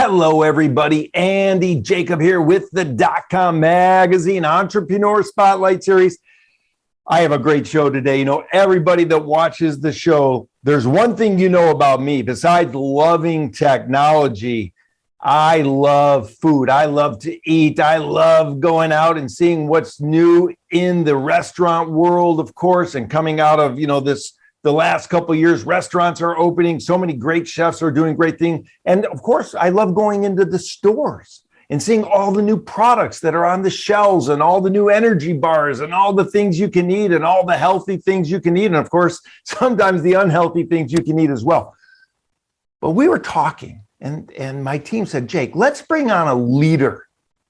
Hello, everybody. Andy Jacob here with the DotCom Magazine Entrepreneur Spotlight Series. I have a great show today. You know, everybody that watches the show, there's one thing you know about me. Besides loving technology, I love food. I love to eat. I love going out and seeing what's new in the restaurant world, of course, and coming out of, the last couple of years, restaurants are opening. So many great chefs are doing great things. And of course, I love going into the stores and seeing all the new products that are on the shelves and all the new energy bars and all the things you can eat and all the healthy things you can eat. And of course, sometimes the unhealthy things you can eat as well. But we were talking and my team said, Jake, let's bring on a leader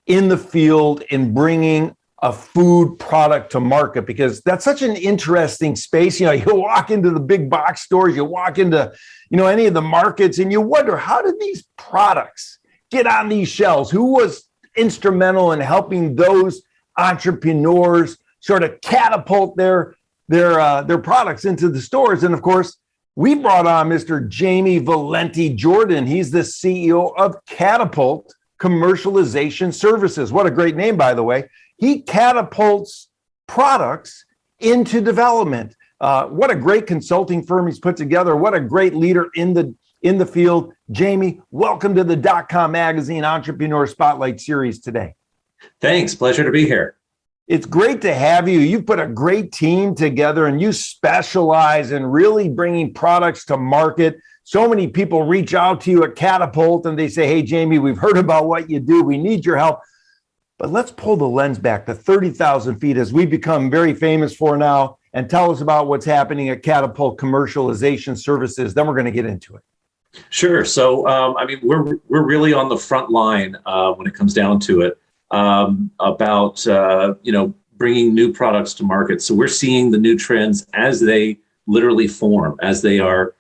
in the field in bringing a food product to market, because that's such an interesting space. You walk into the big box stores, you walk into, any of the markets, and you wonder, how did these products get on these shelves? Who was instrumental in helping those entrepreneurs sort of catapult their products into the stores? And of course, we brought on Mr. Jamie Valenti-Jordan. He's the CEO of Catapult Commercialization Services. What a great name, by the way. He catapults products into development. What a great consulting firm he's put together. What a great leader in the field. Jamie, welcome to the DotCom Magazine Entrepreneur Spotlight Series today. Thanks. Pleasure to be here. It's great to have you. You've put a great team together and you specialize in really bringing products to market. So many people reach out to you at Catapult and they say, hey, Jamie, we've heard about what you do. We need your help. But let's pull the lens back to 30,000 feet, as we become very famous for now, and tell us about what's happening at Catapult Commercialization Services. Then we're going to get into it. Sure. So, we're really on the front line when it comes down to it about, bringing new products to market. So we're seeing the new trends as they literally form, as they are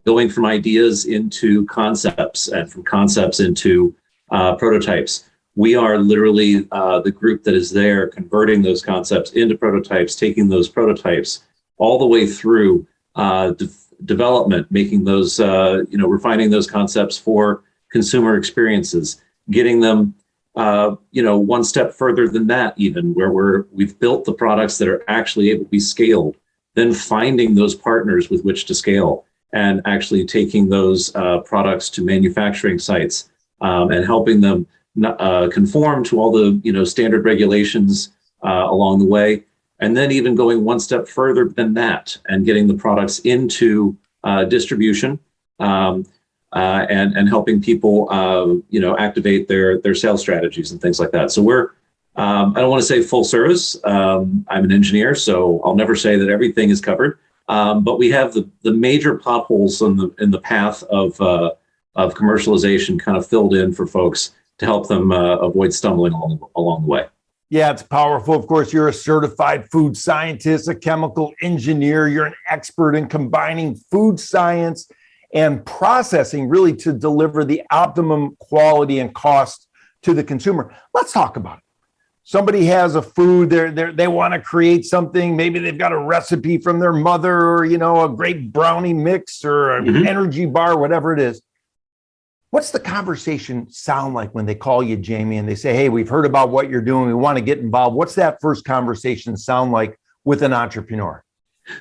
going from ideas into concepts and from concepts into prototypes. We are literally the group that is there converting those concepts into prototypes, taking those prototypes all the way through development, making those, refining those concepts for consumer experiences, getting them, one step further than that, even where we've built the products that are actually able to be scaled, then finding those partners with which to scale and actually taking those products to manufacturing sites and helping them conform to all the standard regulations along the way, and then even going one step further than that and getting the products into distribution and helping people activate their sales strategies and things like that. So we're I don't want to say full service. I'm an engineer, so I'll never say that everything is covered. But we have the major potholes in the path of commercialization kind of filled in for folks to help them avoid stumbling along the way. Yeah, it's powerful. Of course, you're a certified food scientist, a chemical engineer. You're an expert in combining food science and processing really to deliver the optimum quality and cost to the consumer. Let's talk about it. Somebody has a food, they want to create something. Maybe they've got a recipe from their mother or, a great brownie mix or an energy bar, whatever it is. What's the conversation sound like when they call you, Jamie, and they say, hey, we've heard about what you're doing. We want to get involved. What's that first conversation sound like with an entrepreneur?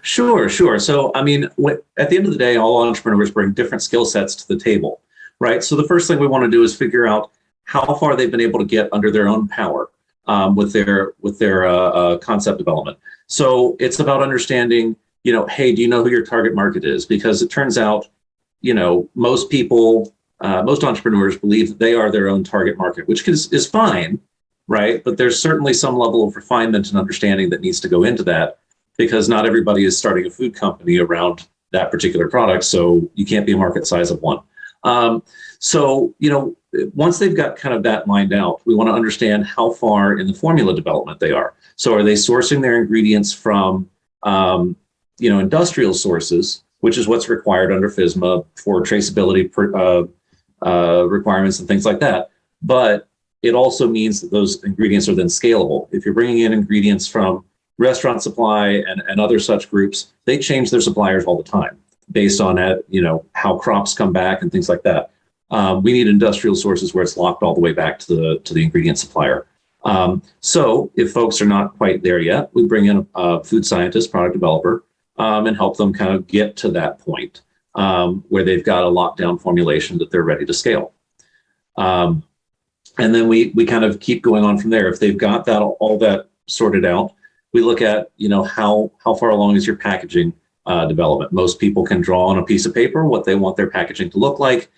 Sure. So, at the end of the day, all entrepreneurs bring different skill sets to the table, right? So the first thing we want to do is figure out how far they've been able to get under their own power with their concept development. So it's about understanding, hey, do you know who your target market is? Because it turns out, most people, most entrepreneurs believe that they are their own target market, which is fine, right? But there's certainly some level of refinement and understanding that needs to go into that, because not everybody is starting a food company around that particular product. So you can't be a market size of one. Once they've got kind of that lined out, we want to understand how far in the formula development they are. So are they sourcing their ingredients from, industrial sources, which is what's required under FSMA for traceability requirements and things like that. But it also means that those ingredients are then scalable. If you're bringing in ingredients from restaurant supply and other such groups, they change their suppliers all the time based on how crops come back and things like that. We need industrial sources where it's locked all the way back to the ingredient supplier. So if folks are not quite there yet, we bring in a food scientist, product developer, and help them kind of get to that point where they've got a lockdown formulation that they're ready to scale. And then we kind of keep going on from there. If they've got that all that sorted out, we look at, how far along is your packaging development. Most people can draw on a piece of paper what they want their packaging to look like,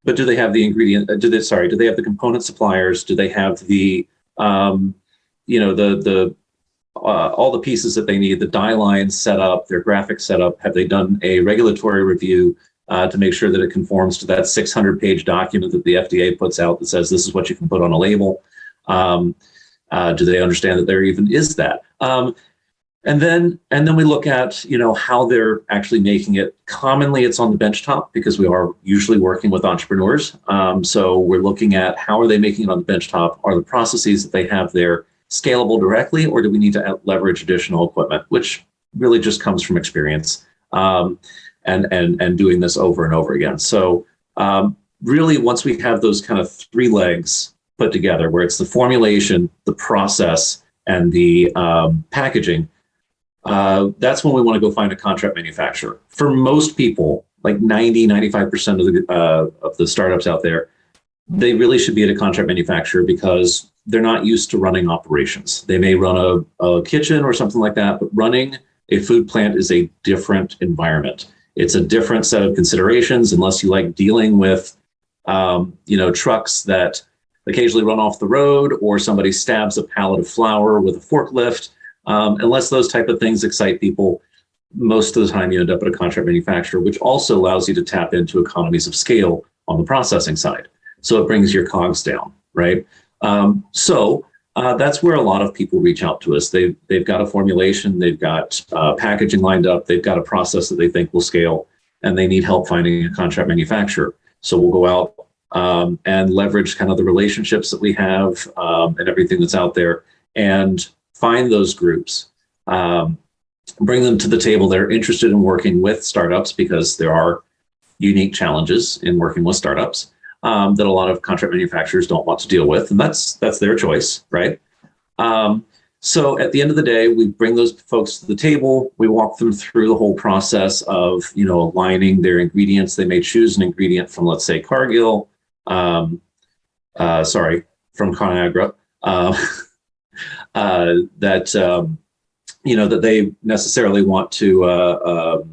but do they have the ingredient? Do they have the component suppliers? Do they have the all the pieces that they need, the die lines set up, their graphics set up? Have they done a regulatory review to make sure that it conforms to that 600-page document that the FDA puts out that says this is what you can put on a label? Do they understand that there even is that? And then we look at how they're actually making it. Commonly, it's on the benchtop because we are usually working with entrepreneurs. So we're looking at how are they making it on the benchtop? Are the processes that they have there scalable directly, or do we need to leverage additional equipment, which really just comes from experience and doing this over and over again. So really, once we have those kind of three legs put together, where it's the formulation, the process, and the packaging, that's when we want to go find a contract manufacturer. For most people, like 95% of the startups out there, they really should be at a contract manufacturer because they're not used to running operations. They may run a kitchen or something like that, but running a food plant is a different environment. It's a different set of considerations unless you like dealing with, trucks that occasionally run off the road, or somebody stabs a pallet of flour with a forklift. Unless those type of things excite people, most of the time you end up at a contract manufacturer, which also allows you to tap into economies of scale on the processing side. So it brings your COGS down, right? So that's where a lot of people reach out to us. They've got a formulation, they've got packaging lined up, they've got a process that they think will scale, and they need help finding a contract manufacturer. So we'll go out and leverage kind of the relationships that we have and everything that's out there, and find those groups, bring them to the table. They're interested in working with startups because there are unique challenges in working with startups that a lot of contract manufacturers don't want to deal with, and that's their choice, right? So at the end of the day, we bring those folks to the table. We walk them through the whole process of aligning their ingredients. They may choose an ingredient from, let's say, Cargill, from ConAgra. That they necessarily want to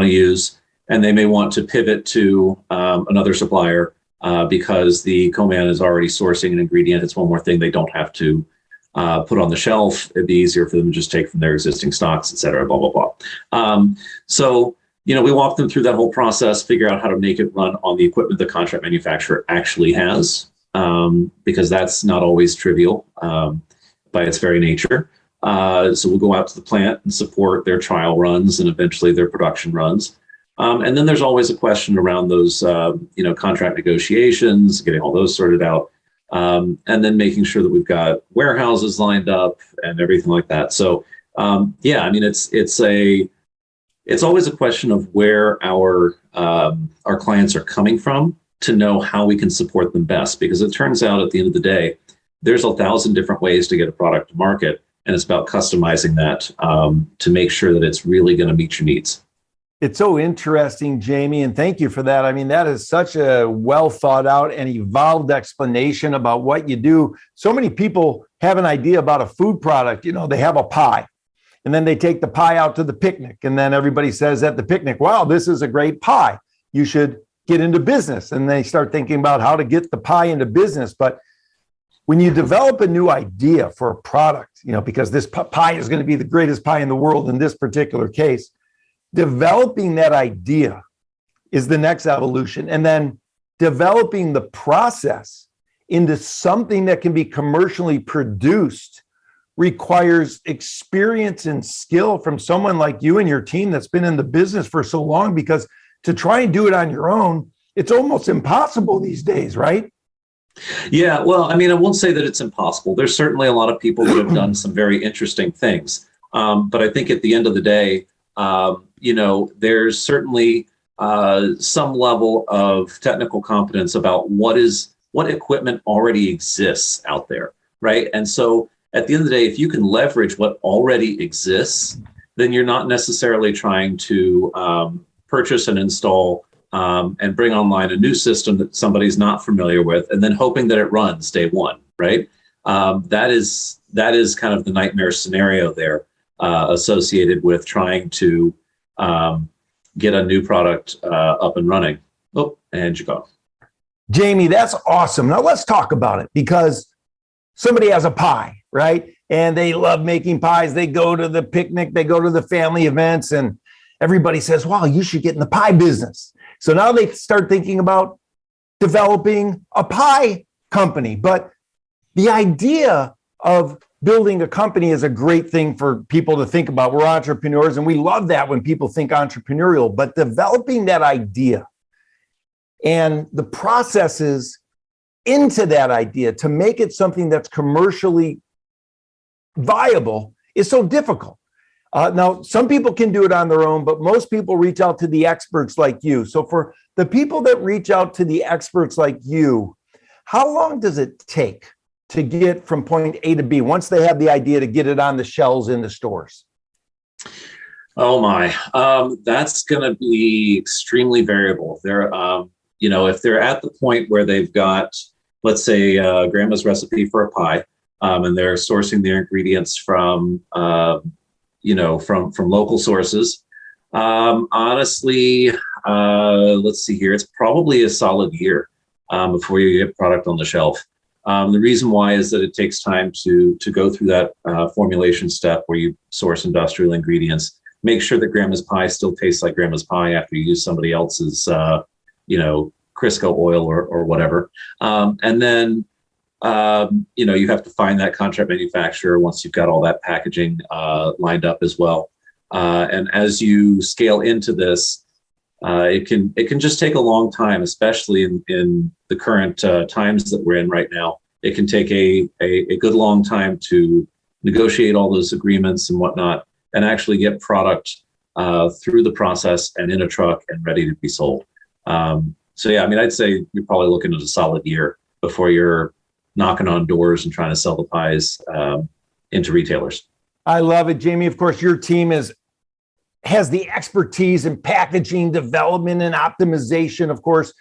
use, and they may want to pivot to another supplier because the co-man is already sourcing an ingredient. It's one more thing they don't have to put on the shelf. It'd be easier for them to just take from their existing stocks, et cetera, blah, blah, blah. So we walk them through that whole process, figure out how to make it run on the equipment the contract manufacturer actually has, because that's not always trivial by its very nature. So we'll go out to the plant and support their trial runs and eventually their production runs. And then there's always a question around those, contract negotiations, getting all those sorted out, and then making sure that we've got warehouses lined up and everything like that. So, it's always a question of where our clients are coming from to know how we can support them best, because it turns out at the end of the day, there's 1,000 different ways to get a product to market, and it's about customizing that to make sure that it's really going to meet your needs. It's so interesting, Jamie, and thank you for that. I mean, that is such a well thought out and evolved explanation about what you do. So many people have an idea about a food product. They have a pie, and then they take the pie out to the picnic, and then everybody says at the picnic, wow, this is a great pie. You should get into business. And they start thinking about how to get the pie into business. But when you develop a new idea for a product, because this pie is going to be the greatest pie in the world in this particular case, developing that idea is the next evolution. And then developing the process into something that can be commercially produced requires experience and skill from someone like you and your team that's been in the business for so long, because to try and do it on your own, it's almost impossible these days, right? Yeah, well, I won't say that it's impossible. There's certainly a lot of people that have done some very interesting things. But I think at the end of the day, there's certainly some level of technical competence about what equipment already exists out there, right? And so at the end of the day, if you can leverage what already exists, then you're not necessarily trying to purchase and install and bring online a new system that somebody's not familiar with, and then hoping that it runs day one, right? That is kind of the nightmare scenario there associated with trying to get a new product up and running. Oh, and you go. Jamie, that's awesome. Now let's talk about it, because somebody has a pie, right? And they love making pies. They go to the picnic, they go to the family events, and everybody says, wow, you should get in the pie business. So now they start thinking about developing a pie company. But the idea of building a company is a great thing for people to think about. We're entrepreneurs, and we love that when people think entrepreneurial, but developing that idea and the processes into that idea to make it something that's commercially viable is so difficult. Now, some people can do it on their own, but most people reach out to the experts like you. So for the people that reach out to the experts like you, how long does it take to get from point A to B once they have the idea to get it on the shelves in the stores? Oh my, that's going to be extremely variable. If they're at the point where they've got, let's say, grandma's recipe for a pie, and they're sourcing their ingredients from local sources. Honestly, let's see here. It's probably a solid year before you get product on the shelf. The reason why is that it takes time to go through that formulation step where you source industrial ingredients, make sure that grandma's pie still tastes like grandma's pie after you use somebody else's, Crisco oil or whatever. And then, you have to find that contract manufacturer once you've got all that packaging lined up as well. And as you scale into this, it can just take a long time, especially in the current times that we're in right now. It can take a good long time to negotiate all those agreements and whatnot, and actually get product through the process and in a truck and ready to be sold. So yeah, I mean, I'd say you're probably looking at a solid year before you're knocking on doors and trying to sell the pies into retailers. I love it, Jamie. Of course, your team has the expertise in packaging development and optimization. Of course,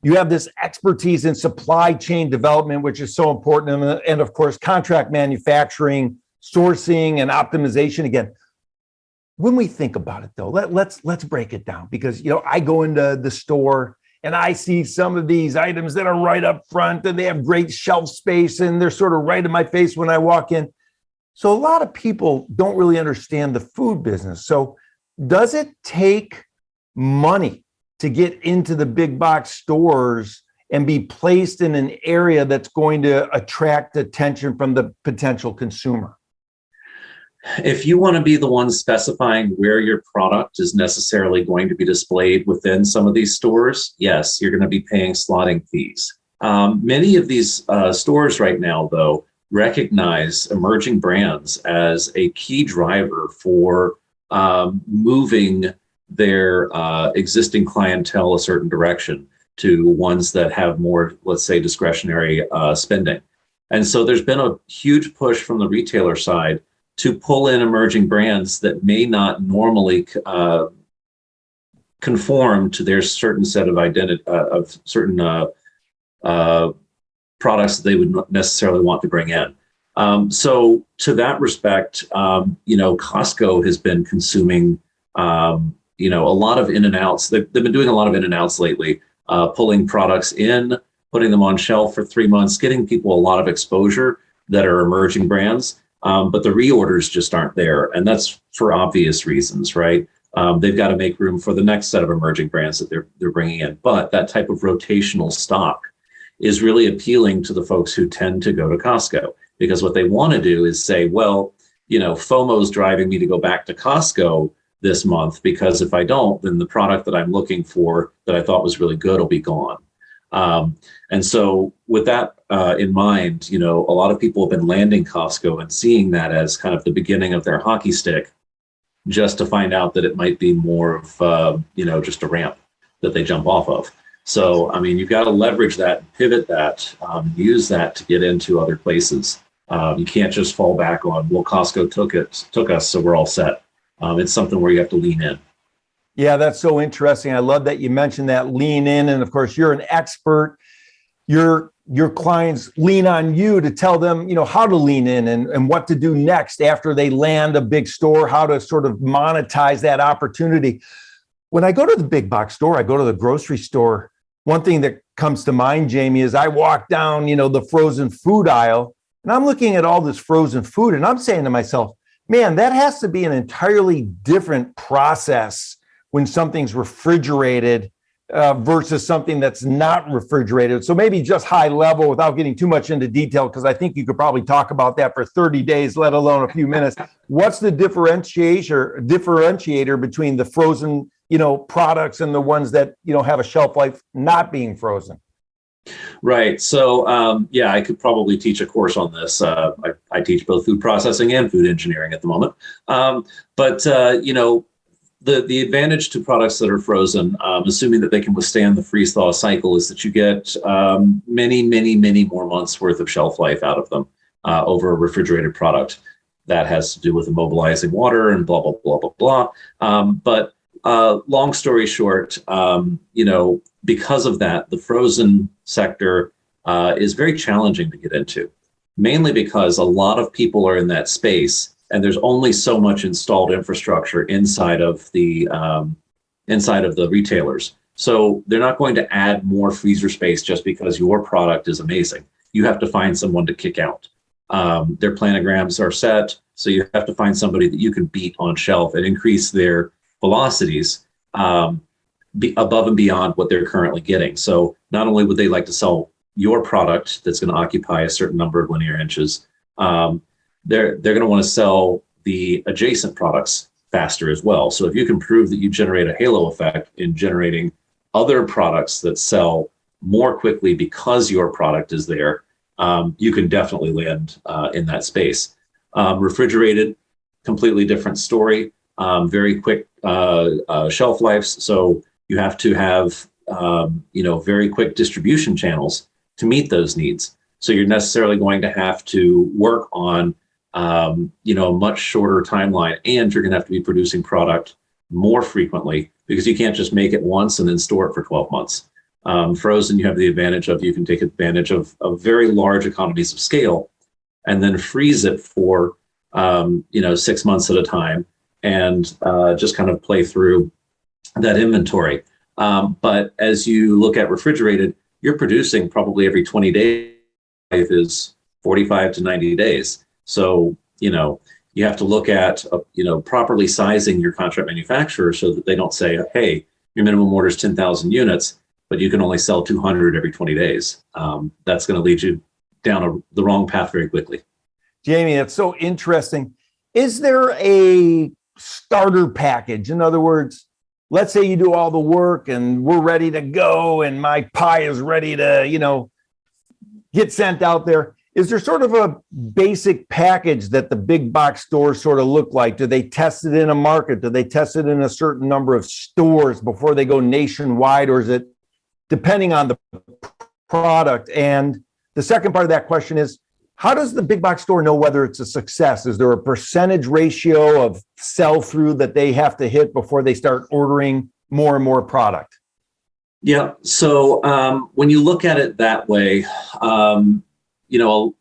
you have this expertise in supply chain development, which is so important. And of course, contract manufacturing, sourcing, and optimization. Again, when we think about it though, let's break it down, because I go into the store and I see some of these items that are right up front and they have great shelf space and they're sort of right in my face when I walk in. So a lot of people don't really understand the food business. So does it take money to get into the big box stores and be placed in an area that's going to attract attention from the potential consumer? If you want to be the one specifying where your product is necessarily going to be displayed within some of these stores, yes, you're going to be paying slotting fees. Many of these stores right now, though, recognize emerging brands as a key driver for moving their existing clientele a certain direction to ones that have more, let's say, discretionary spending. And so there's been a huge push from the retailer side to pull in emerging brands that may not normally conform to their certain set of certain products that they would not necessarily want to bring in. So to that respect, Costco has been consuming, a lot of in and outs. They've been doing a lot of in and outs lately, pulling products in, putting them on shelf for 3 months, getting people a lot of exposure that are emerging brands. But the reorders just aren't there. And that's for obvious reasons, right? They've got to make room for the next set of emerging brands that they're bringing in. But that type of rotational stock is really appealing to the folks who tend to go to Costco, because what they want to do is say, well, FOMO's driving me to go back to Costco this month, because if I don't, then the product that I'm looking for that I thought was really good will be gone. And so with that in mind, a lot of people have been landing Costco and seeing that as kind of the beginning of their hockey stick, just to find out that it might be more of, just a ramp. that they jump off of. So, I mean, you've got to leverage that, pivot that, use that to get into other places. You can't just fall back on, well, Costco took us, so we're all set. It's something where you have to lean in. Yeah, that's so interesting. I love that you mentioned that lean in. And of course, you're an expert. Your clients lean on you to tell them, how to lean in and what to do next after they land a big store, how to sort of monetize that opportunity. When I go to the big box store, I go to the grocery store, one thing that comes to mind, Jamie, is I walk down, the frozen food aisle, and I'm looking at all this frozen food, and I'm saying to myself, man, that has to be an entirely different process when something's refrigerated versus something that's not refrigerated. So maybe just high level without getting too much into detail, because I think you could probably talk about that for 30 days, let alone a few minutes. What's the differentiator between the frozen, products and the ones that, have a shelf life not being frozen? Right. So, I could probably teach a course on this. I teach both food processing and food engineering at the moment. The advantage to products that are frozen, assuming that they can withstand the freeze-thaw cycle, is that you get many, many, many more months worth of shelf life out of them over a refrigerated product. That has to do with immobilizing water and blah, blah, blah, blah, blah. Long story short, because of that, the frozen sector is very challenging to get into, mainly because a lot of people are in that space. And there's only so much installed infrastructure inside of the retailers. So they're not going to add more freezer space just because your product is amazing. You have to find someone to kick out. Their planograms are set, so you have to find somebody that you can beat on shelf and increase their velocities above and beyond what they're currently getting. So not only would they like to sell your product that's going to occupy a certain number of linear inches, they're going to want to sell the adjacent products faster as well. So if you can prove that you generate a halo effect in generating other products that sell more quickly because your product is there, you can definitely land in that space. Refrigerated, completely different story. Very quick shelf lives. So you have to have very quick distribution channels to meet those needs. So you're necessarily going to have to work on a much shorter timeline, and you're going to have to be producing product more frequently because you can't just make it once and then store it for 12 months. Frozen, you have the advantage of, you can take advantage of very large economies of scale and then freeze it for 6 months at a time and just kind of play through that inventory. But as you look at refrigerated, you're producing probably every 20 days. Life is 45 to 90 days. So, you have to look at, properly sizing your contract manufacturer so that they don't say, hey, your minimum order is 10,000 units, but you can only sell 200 every 20 days. That's going to lead you down the wrong path very quickly. Jamie, that's so interesting. Is there a starter package? In other words, let's say you do all the work and we're ready to go and my pie is ready to, get sent out there. Is there sort of a basic package that the big box stores sort of look like? Do they test it in a market? Do they test it in a certain number of stores before they go nationwide? Or is it depending on the product? And the second part of that question is, how does the big box store know whether it's a success? Is there a percentage ratio of sell through that they have to hit before they start ordering more and more product? Yeah. So when you look at it that way, a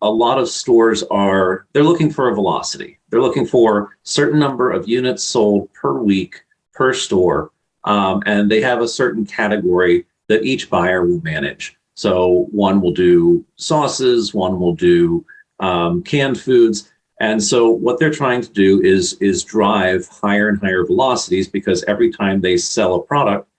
lot of stores they're looking for a velocity. They're looking for a certain number of units sold per week per store. And they have a certain category that each buyer will manage. So one will do sauces, one will do canned foods. And so what they're trying to do is drive higher and higher velocities, because every time they sell a product,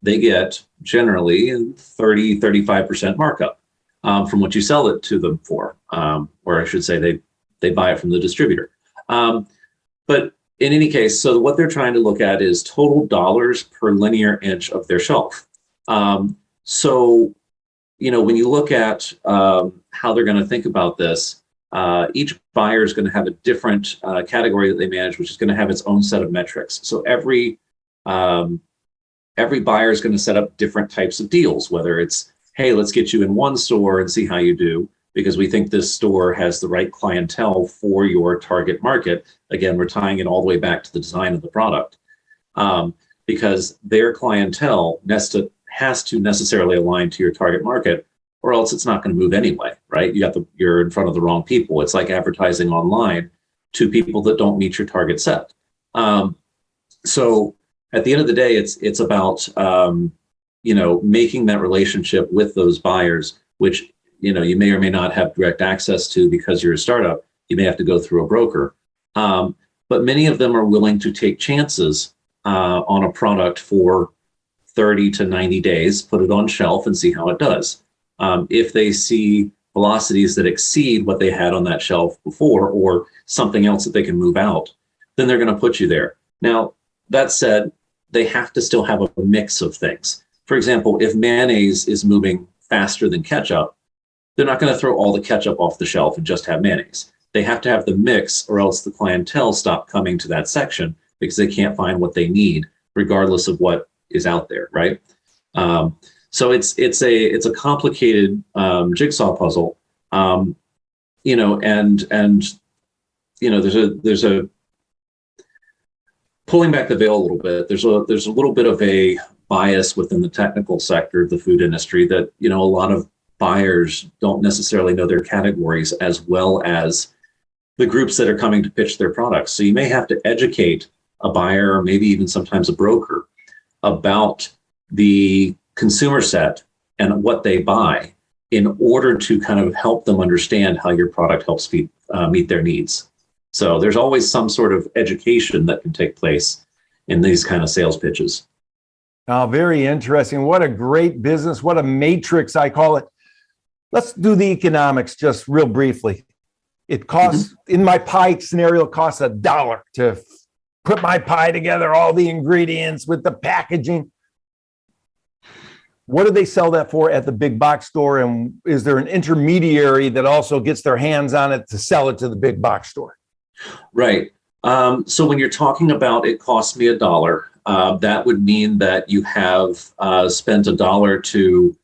they get generally 30-35% markup from what you sell it to them for, or I should say they buy it from the distributor. But in any case, so what they're trying to look at is total dollars per linear inch of their shelf. So, when you look at how they're going to think about this, each buyer is going to have a different category that they manage, which is going to have its own set of metrics. So every every buyer is going to set up different types of deals, whether it's, hey, let's get you in one store and see how you do, because we think this store has the right clientele for your target market. Again, we're tying it all the way back to the design of the product, because their clientele has to necessarily align to your target market, or else it's not going to move anyway, right? You're in front of the wrong people. It's like advertising online to people that don't meet your target set. So at the end of the day, it's about making that relationship with those buyers, which you may or may not have direct access to because you're a startup. You may have to go through a broker, but many of them are willing to take chances on a product for 30 to 90 days, put it on shelf and see how it does. If they see velocities that exceed what they had on that shelf before, or something else that they can move out, then they're going to put you there. Now, that said, they have to still have a mix of things. For example, if mayonnaise is moving faster than ketchup, they're not going to throw all the ketchup off the shelf and just have mayonnaise. They have to have the mix, or else the clientele stop coming to that section because they can't find what they need, regardless of what is out there, right? So it's a complicated jigsaw puzzle, and there's a pulling back the veil a little bit. There's a little bit of a bias within the technical sector of the food industry that a lot of buyers don't necessarily know their categories as well as the groups that are coming to pitch their products. So you may have to educate a buyer, or maybe even sometimes a broker, about the consumer set and what they buy in order to kind of help them understand how your product helps meet their needs. So there's always some sort of education that can take place in these kind of sales pitches. Oh, very interesting. What a great business. What a matrix, I call it. Let's do the economics just real briefly. It costs, in my pie scenario, it costs $1 to put my pie together, all the ingredients with the packaging. What do they sell that for at the big box store? And is there an intermediary that also gets their hands on it to sell it to the big box store? Right. So when you're talking about it cost me $1, that would mean that you have spent $1 to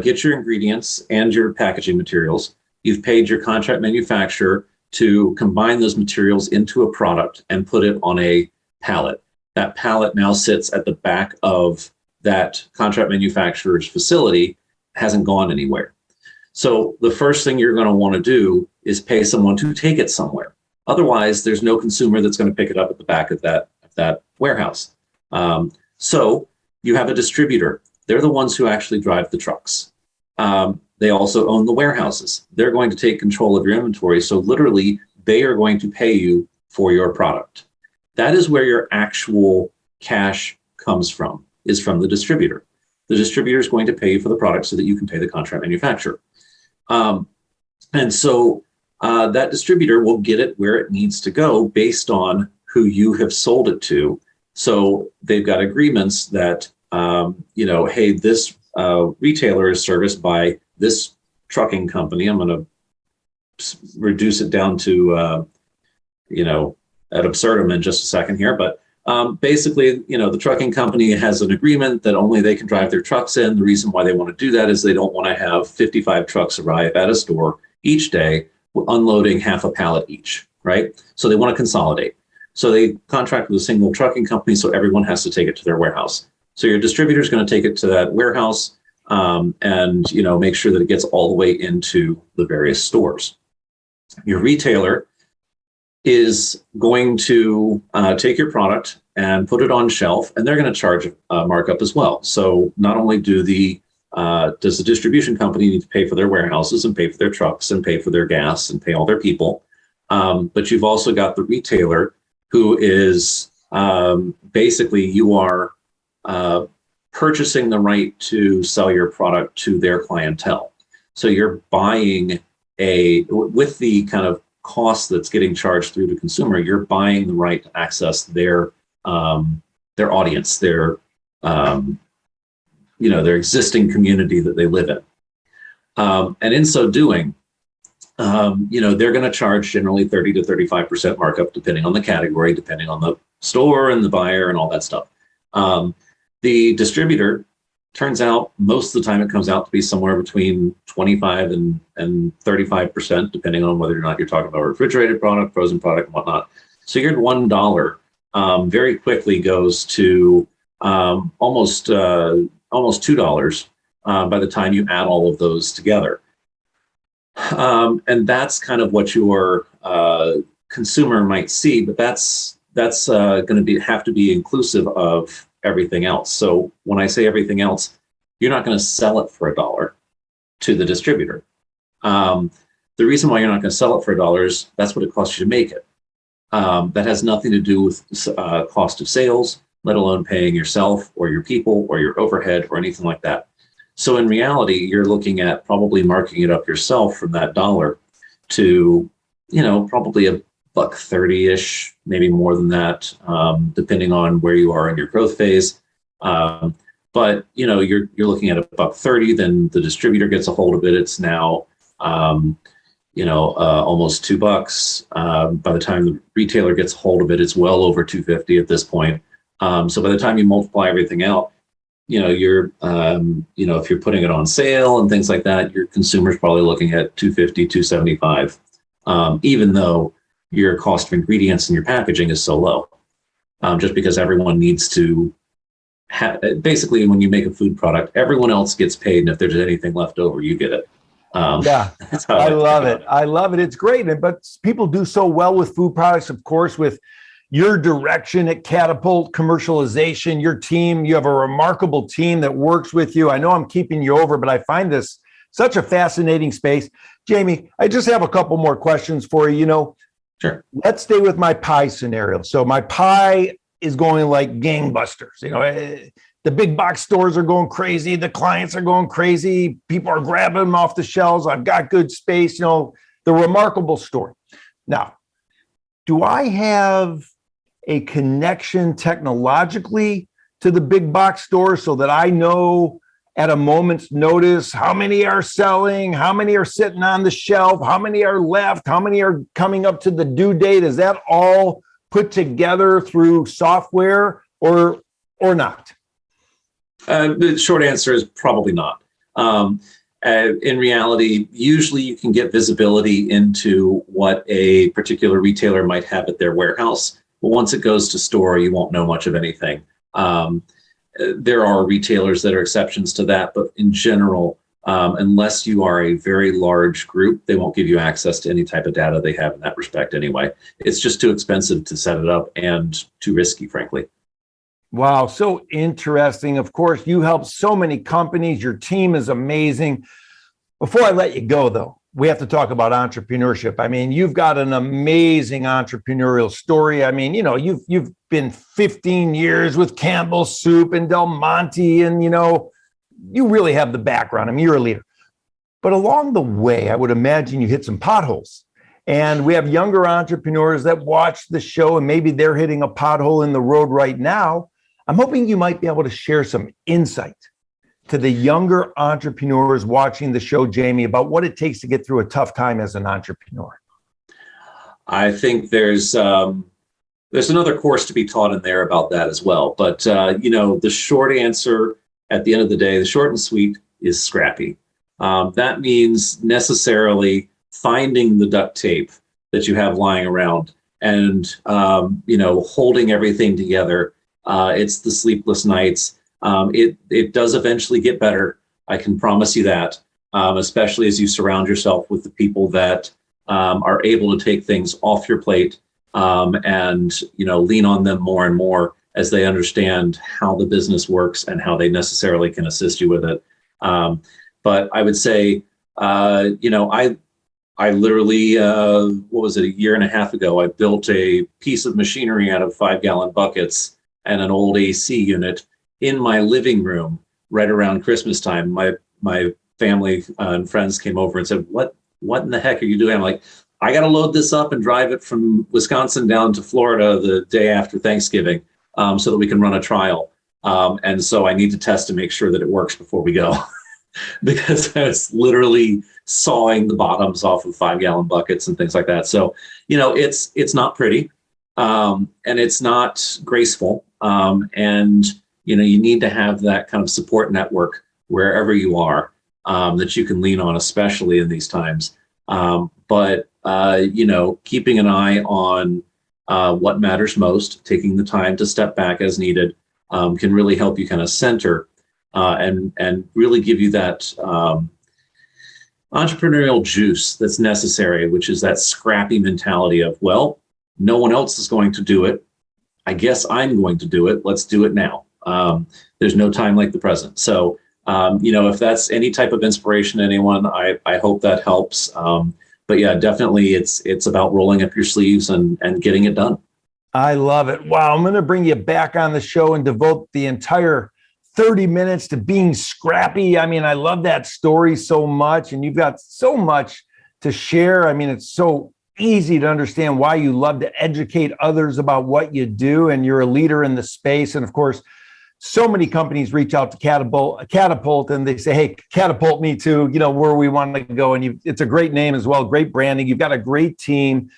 get your ingredients and your packaging materials. You've paid your contract manufacturer to combine those materials into a product and put it on a pallet. That pallet now sits at the back of that contract manufacturer's facility, hasn't gone anywhere. So the first thing you're going to want to do is pay someone to take it somewhere. Otherwise, there's no consumer that's going to pick it up at the back of that warehouse. So you have a distributor. They're the ones who actually drive the trucks. They also own the warehouses. They're going to take control of your inventory. So literally, they are going to pay you for your product. That is where your actual cash comes from, is from the distributor. The distributor is going to pay you for the product so that you can pay the contract manufacturer. And so that distributor will get it where it needs to go based on who you have sold it to. So they've got agreements that, hey, this retailer is serviced by this trucking company. I'm going to reduce it down to, ad absurdum in just a second here. But basically, the trucking company has an agreement that only they can drive their trucks in. The reason why they want to do that is they don't want to have 55 trucks arrive at a store each day, unloading half a pallet each, right? So they want to consolidate. So they contract with a single trucking company, so everyone has to take it to their warehouse. So your distributor is going to take it to that warehouse and make sure that it gets all the way into the various stores. Your retailer is going to take your product and put it on shelf, and they're going to charge a markup as well. So not only does the distribution company need to pay for their warehouses and pay for their trucks and pay for their gas and pay all their people, but you've also got the retailer who is basically you are purchasing the right to sell your product to their clientele. So you're buying with the kind of cost that's getting charged through the consumer, you're buying the right to access their audience, their existing community that they live in. And in so doing, they're going to charge generally 30 to 35% markup, depending on the category, depending on the store and the buyer and all that stuff. The distributor, turns out most of the time it comes out to be somewhere between 25 and 35%, depending on whether or not you're talking about a refrigerated product, frozen product, and whatnot. So your $1 very quickly goes to almost $2 by the time you add all of those together. And that's kind of what your consumer might see, but that's going to have to be inclusive of everything else. So when I say everything else, you're not going to sell it for $1 to the distributor. The reason why you're not going to sell it for $1 is that's what it costs you to make it. That has nothing to do with cost of sales, let alone paying yourself or your people or your overhead or anything like that. So in reality, you're looking at probably marking it up yourself from that $1 to, probably $1.30-ish, maybe more than that, depending on where you are in your growth phase. But you're looking at $1.30. Then the distributor gets a hold of it. It's now almost $2. By the time the retailer gets a hold of it, it's well over $2.50 at this point. So by the time you multiply everything out, you're if you're putting it on sale and things like that, your consumer's probably looking at $2.50, $2.75, even though your cost of ingredients and your packaging is so low, just because everyone needs to basically, when you make a food product, everyone else gets paid, and if there's anything left over, you get it. Yeah, I love it. I love it. It's great. But people do so well with food products, of course, with your direction at Catapult Commercialization, your team. You have a remarkable team that works with you. I know I'm keeping you over, but I find this such a fascinating space. Jamie, I just have a couple more questions for you. Sure. Let's stay with my pie scenario. So my pie is going like gangbusters. The big box stores are going crazy. The clients are going crazy. People are grabbing them off the shelves. I've got good space. The remarkable story. Now, do I have a connection technologically to the big box stores so that I know at a moment's notice how many are selling, how many are sitting on the shelf, how many are left, how many are coming up to the due date? Is that all put together through software or not? The short answer is probably not. In reality, usually you can get visibility into what a particular retailer might have at their warehouse. But once it goes to store, you won't know much of anything. There are retailers that are exceptions to that, but in general, unless you are a very large group, they won't give you access to any type of data they have in that respect anyway. It's just too expensive to set it up and too risky, frankly. Wow, so interesting. Of course, you help so many companies. Your team is amazing. Before I let you go, though, we have to talk about entrepreneurship. I mean, you've got an amazing entrepreneurial story. I mean, you've been 15 years with Campbell's Soup and Del Monte, and you really have the background. I mean, you're a leader. But along the way, I would imagine you hit some potholes. And we have younger entrepreneurs that watch the show, and maybe they're hitting a pothole in the road right now. I'm hoping you might be able to share some insight to the younger entrepreneurs watching the show, Jamie, about what it takes to get through a tough time as an entrepreneur. I think there's another course to be taught in there about that as well. But, the short answer at the end of the day, the short and sweet, is scrappy. That means necessarily finding the duct tape that you have lying around and, holding everything together. It's the sleepless nights. It does eventually get better. I can promise you that, especially as you surround yourself with the people that are able to take things off your plate and lean on them more and more as they understand how the business works and how they necessarily can assist you with it. But I would say, I literally, what was it, a year and a half ago, I built a piece of machinery out of 5-gallon buckets and an old AC unit in my living room right around Christmas time. My family and friends came over and said, what in the heck are you doing? I'm like, I got to load this up and drive it from Wisconsin down to Florida the day after Thanksgiving so that we can run a trial. And so I need to test to make sure that it works before we go. Because I was literally sawing the bottoms off of 5-gallon buckets and things like that. So, it's not pretty and it's not graceful. And, you know, you need to have that kind of support network wherever you are, that you can lean on, especially in these times. But you know, keeping an eye on what matters most, taking the time to step back as needed, can really help you kind of center and really give you that entrepreneurial juice that's necessary, which is that scrappy mentality of, well, no one else is going to do it. I guess I'm going to do it. Let's do it now. There's no time like the present. So, you know, if that's any type of inspiration to anyone, I hope that helps. But yeah, definitely it's about rolling up your sleeves and getting it done. I love it. Wow. I'm going to bring you back on the show and devote the entire 30 minutes to being scrappy. I mean, I love that story so much, and you've got so much to share. I mean, it's so easy to understand why you love to educate others about what you do, and you're a leader in the space. And of course, so many companies reach out to Catapult and they say, hey, catapult me to, you know, where we want to go. And it's a great name as well, great branding. You've got a great team.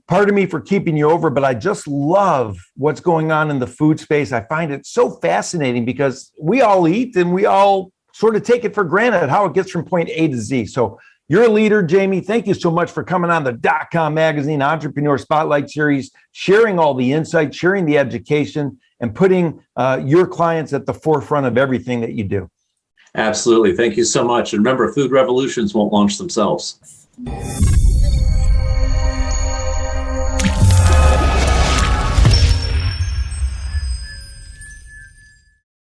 Pardon me for keeping you over, but I just love what's going on in the food space. I find it so fascinating because we all eat and we all sort of take it for granted how it gets from point A to Z. So you're a leader, Jamie. Thank you so much for coming on the .com Magazine Entrepreneur Spotlight Series, sharing all the insights, sharing the education, and putting your clients at the forefront of everything that you do. Absolutely. Thank you so much. And remember, food revolutions won't launch themselves.